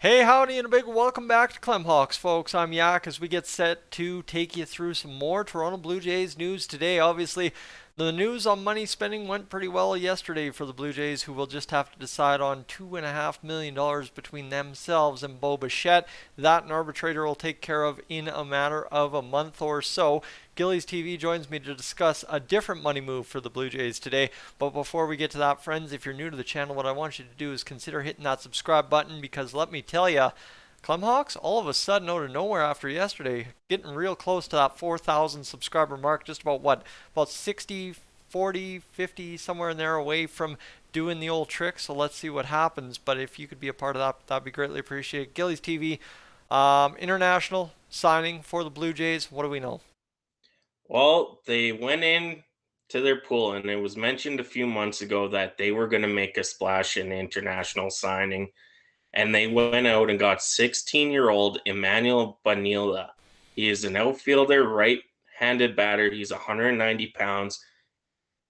Hey, howdy, and a big welcome back to Clemhawks, folks. I'm Yak as we get set to take you through some more Toronto Blue Jays news today. Obviously, the news on money spending went pretty well yesterday for the Blue Jays, who will just have to decide on $2.5 million between themselves and Bo Bichette. That an arbitrator will take care of in a matter of a month or so. Gillies TV joins me to discuss a different money move for the Blue Jays today. But before we get to that, friends, if you're new to the channel, what I want you to do is consider hitting that subscribe button because let me tell you, Clemhawks, all of a sudden, out of nowhere after yesterday, getting real close to that 4,000 subscriber mark, just about what? About 60, 40, 50, somewhere in there away from doing the old trick. So let's see what happens. But if you could be a part of that, that'd be greatly appreciated. Gillies TV, international signing for the Blue Jays. What do we know? Well, they went in to their pool, and it was mentioned a few months ago that they were going to make a splash in international signing, and they went out and got 16-year-old Emmanuel Bonilla. He is an outfielder, right-handed batter. He's 190 pounds,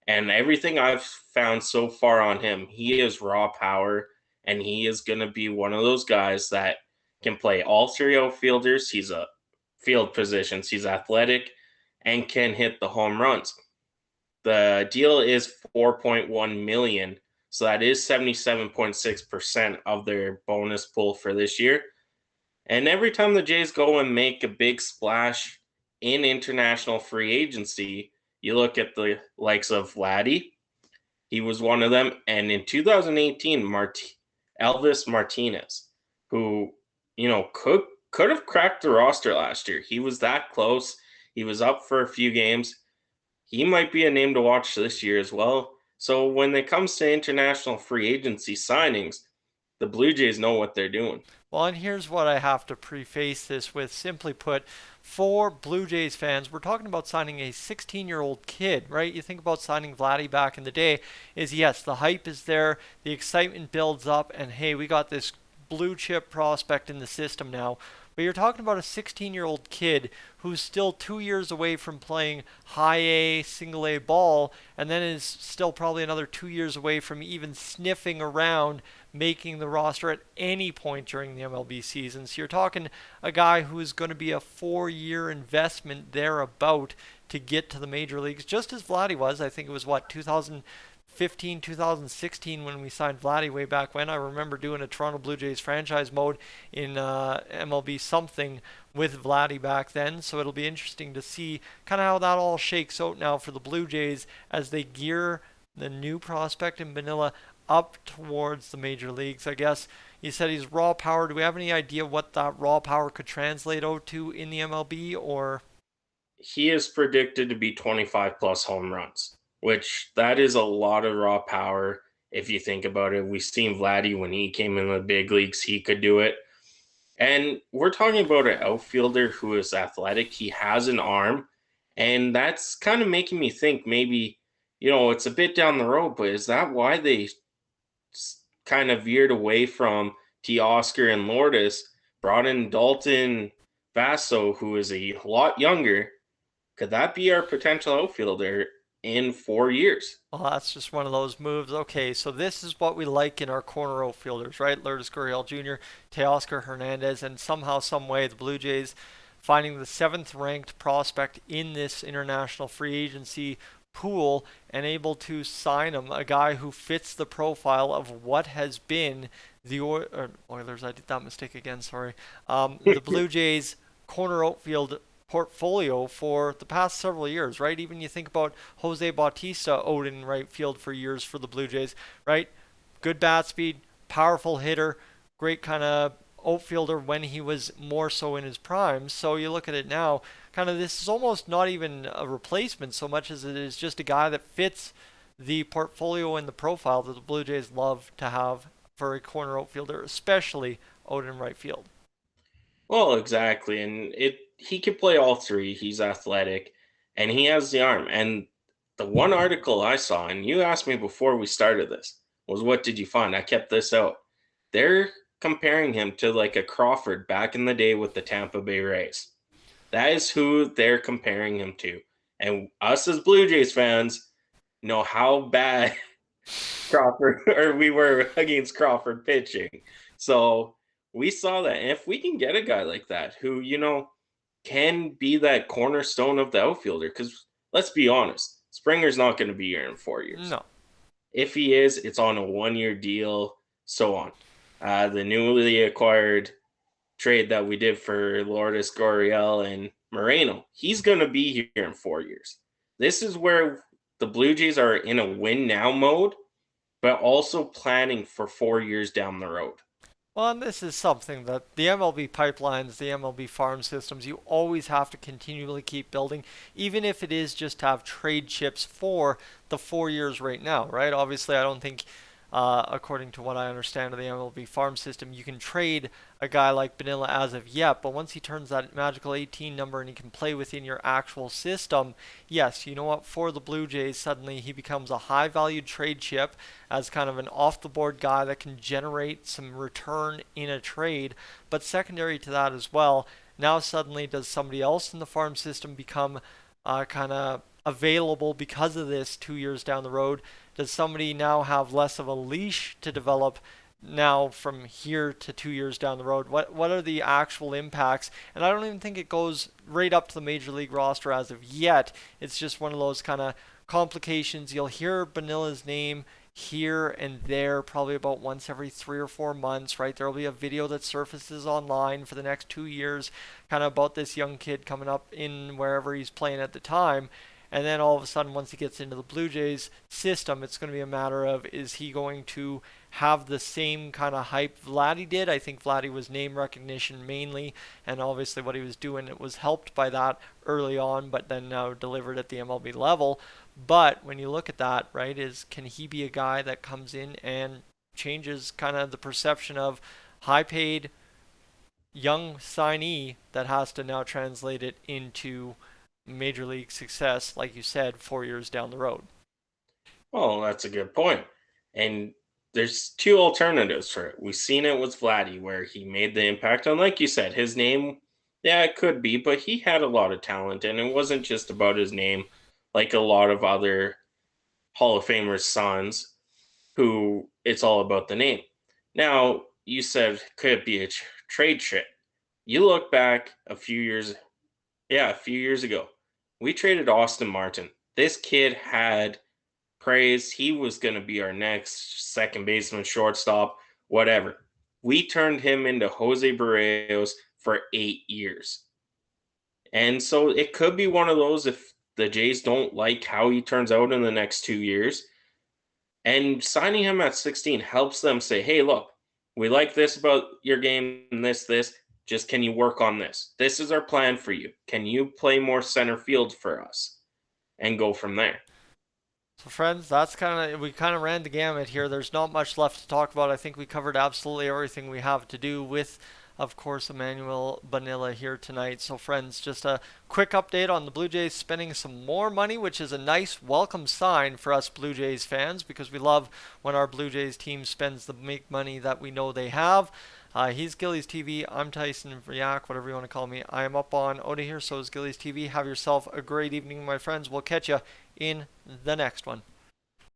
and everything I've found so far on him, he is raw power, and he is going to be one of those guys that can play all three outfielders. He's a field positions. He's athletic and can hit the home runs. The deal is 4.1 million, so that is 77.6% of their bonus pool for this year. And every time the Jays go and make a big splash in international free agency, you look at the likes of Vladdy, he was one of them, and in 2018, Elvis Martinez, who could have cracked the roster last year. He was that close. He was up for a few games. He might be a name to watch this year as well. So when it comes to international free agency signings, the Blue Jays know what they're doing. Well, and here's what I have to preface this with. Simply put, for Blue Jays fans, we're talking about signing a 16-year-old kid, right? You think about signing Vladdy back in the day, is yes, the hype is there, the excitement builds up, and hey, we got this blue chip prospect in the system now. But you're talking about a 16-year-old kid who's still 2 years away from playing high A, single A ball, and then is still probably another 2 years away from even sniffing around making the roster at any point during the MLB season. So you're talking a guy who is going to be a 4 year investment thereabout to get to the major leagues, just as Vladdy was. I think it was what, 2015, 2016 when we signed Vladdy way back when. I remember doing a Toronto Blue Jays franchise mode in MLB something with Vladdy back then. So it'll be interesting to see kind of how that all shakes out now for the Blue Jays as they gear the new prospect in Bonilla up towards the major leagues. I guess you said he's raw power. Do we have any idea what that raw power could translate out to in the MLB or? He is predicted to be 25 plus home runs, which that is a lot of raw power. If you think about it, we've seen Vladdy when he came in the big leagues, he could do it. And we're talking about an outfielder who is athletic. He has an arm. And that's kind of making me think maybe, it's a bit down the road, but is that why they kind of veered away from Teoscar and Lourdes, brought in Dalton Vaso, who is a lot younger? Could that be our potential outfielder in 4 years? Well, that's just one of those moves. Okay, so this is what we like in our corner outfielders, right? Lourdes Gurriel Jr., Teoscar Hernandez, and somehow, some way, the Blue Jays finding the seventh-ranked prospect in this international free agency pool and able to sign him, a guy who fits the profile of what has been the Oilers. I did that mistake again. Sorry. The Blue Jays corner outfield portfolio for the past several years, right? Even you think about Jose Bautista out in right field for years for the Blue Jays, right? Good bat speed, powerful hitter, great kind of outfielder when he was more so in his prime. So you look at it now, kind of this is almost not even a replacement so much as it is just a guy that fits the portfolio and the profile that the Blue Jays love to have for a corner outfielder, especially out in right field. Well, exactly. And he can play all three. He's athletic and he has the arm. And the one article I saw, and you asked me before we started this, was what did you find? I kept this out. They're comparing him to like a Crawford back in the day with the Tampa Bay Rays. That is who they're comparing him to. And us as Blue Jays fans know how bad Crawford or we were against Crawford pitching. So We saw that. And if we can get a guy like that who, can be that cornerstone of the outfielder, because let's be honest, Springer's not going to be here in 4 years. No. If he is, it's on a 1 year deal, so on. The newly acquired trade that we did for Lourdes Gurriel and Moreno, he's going to be here in 4 years. This is where the Blue Jays are in a win now mode, but also planning for 4 years down the road. Well, and this is something that the MLB pipelines, the MLB farm systems, you always have to continually keep building, even if it is just to have trade chips for the 4 years right now, right? Obviously, I don't think, according to what I understand of the MLB farm system, you can trade a guy like Bonilla as of yet, but once he turns that magical 18 number and he can play within your actual system, yes, you know what, for the Blue Jays, suddenly he becomes a high valued trade chip as kind of an off the board guy that can generate some return in a trade. But secondary to that as well, now suddenly does somebody else in the farm system become kind of available because of this 2 years down the road? Does somebody now have less of a leash to develop now from here to 2 years down the road? What are the actual impacts? And I don't even think it goes right up to the major league roster as of yet. It's just one of those kind of complications. You'll hear Bonilla's name here and there probably about once every 3 or 4 months, right? There'll be a video that surfaces online for the next 2 years kind of about this young kid coming up in wherever he's playing at the time. And then all of a sudden, once he gets into the Blue Jays system, it's going to be a matter of, is he going to have the same kind of hype Vladdy did? I think Vladdy was name recognition mainly, and obviously what he was doing, it was helped by that early on, but then now delivered at the MLB level. But when you look at that, right, is can he be a guy that comes in and changes kind of the perception of high paid young signee that has to now translate it into major league success, like you said, 4 years down the road? Well, that's a good point. And there's two alternatives for it. We've seen it with Vladdy, where he made the impact. And like you said, his name, yeah, it could be, but he had a lot of talent. And it wasn't just about his name, like a lot of other Hall of Famers' sons, who it's all about the name. Now, you said, could it be a trade chip? You look back a few years ago, we traded Austin Martin. This kid had praise. He was going to be our next second baseman, shortstop, whatever. We turned him into Jose Barrios for 8 years. And so it could be one of those if the Jays don't like how he turns out in the next 2 years. And signing him at 16 helps them say, hey, look, we like this about your game, this. Just can you work on this? This is our plan for you. Can you play more center field for us? And go from there. So, friends, we kind of ran the gamut here. There's not much left to talk about. I think we covered absolutely everything we have to do with, of course, Emmanuel Bonilla here tonight. So, friends, just a quick update on the Blue Jays spending some more money, which is a nice welcome sign for us Blue Jays fans, because we love when our Blue Jays team spends the big money that we know they have. He's Gillies TV. I'm Tyson Yak, whatever you want to call me. I am up on Oda here, so is Gillies TV. Have yourself a great evening, my friends. We'll catch you in the next one.